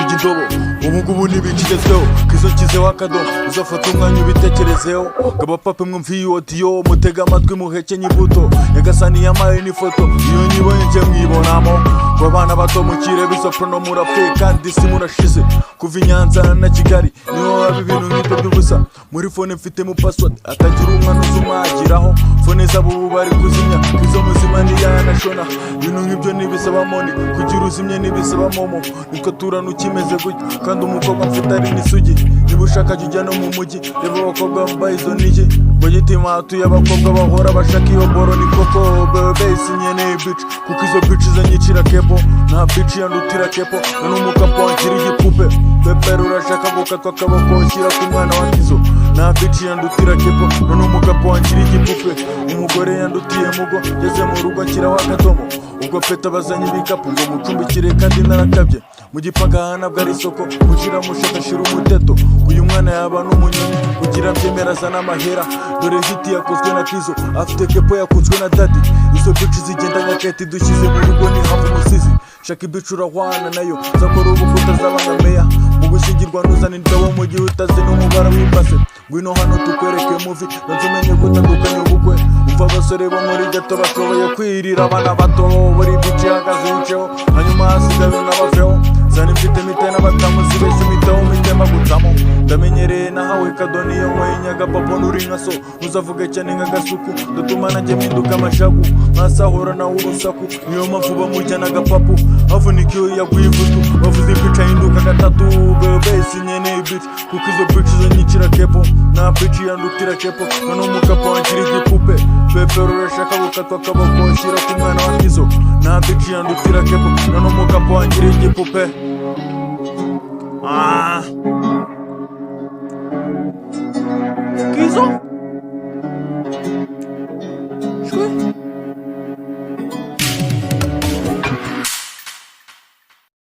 kujya indobo ubu ngubu ntibikigezweho kizo kizeho akadomo uzafata umwanya ubitekerezeho gabapapa mwumva iyi odiyo mutega amatwi muhekenye imbuto nyagasani yamaye n'ifoto iyo nyibonye njye mwibonamo ngo abana bato mukire bisoprono murapfuye kandi si murashize kuva i Nyanza na Kigali niho haba ibintu nk'ibyo by'ubusa muri fone mfitemo password atagira umwana uzumagiraho fone z'abo bari kuzimya izo muzima niyanashona ibintu nk'ibyo nibisaba moni kugira uzimye nibisaba momo nitwo turana ukimeze gutya kandi umukobwa mfite ari n'isugi niba ushaka jya ujya no mu mujyi reba abakobwa bambaye izo nigi ngo gitima hatuye abakobwa bahora bashaka iyo boro ni koko bebe sinyeneye bitch kuko izo bitch zanyicira kepo nta bitch yandutira kepo n'umukapo wankira igipupe pepero urashaka gukatwa akaboko ushyira ku mwana wa kizo nta bitch yandutira kepo n'umukapo wankira igipupe umugore yandutiye mugo ngeze mu rugo nshyiraho akadomo ubwo feta bazanye ibikapu ngo mucumbikire kandi narakabye mu gipaka ntabwo ari isoko kugira mushakashira umuteto uyu mwana yaba n'umunyoni kugira byemera azana amahera dore hiti yakozwe na Kizo afite kepo yakunzwe na Daddy izo bitch zigenda nka keti dushyize mu rugo ni hafi umusizi shaka ibicu urahwana nayo zakora ubukuta z'abana meya mu gushyingirwa ntuzana indobo mu gihe utazi n'umubara w'imbase ngwino hano tukwereke muvi nonze umenye gutandukanya ubukwe umva abasore bo muri gato bashoboye kwirira abana bato buri bitch ihagaze yiceho hanyuma hasigaye n'abaveho zana mfite mitena batamu zibeshya imitaho mitema gutamo ndamenyereye nahawe kadoni iyo nkoye nyagapapo nuri nka so ntuzavuge cyane nk'agasuku dutuma nanjye mpinduka amashagu nkasahura nawe urusaku niyo mpamvu bamujya n'agapapu havunika iyo yaguye ivutu bavuze bitch ahinduka gatatu bebe sinyeneye bitch kuko izo bitch zanyicira kepo nta bitch yandutira kepo none umukapo wankira igipupe pepero urashaka gukatwa akaboko ushyira ku mwana wa Kizo nta bitch yandutira kepo none umukapo wankira igipupe Kizo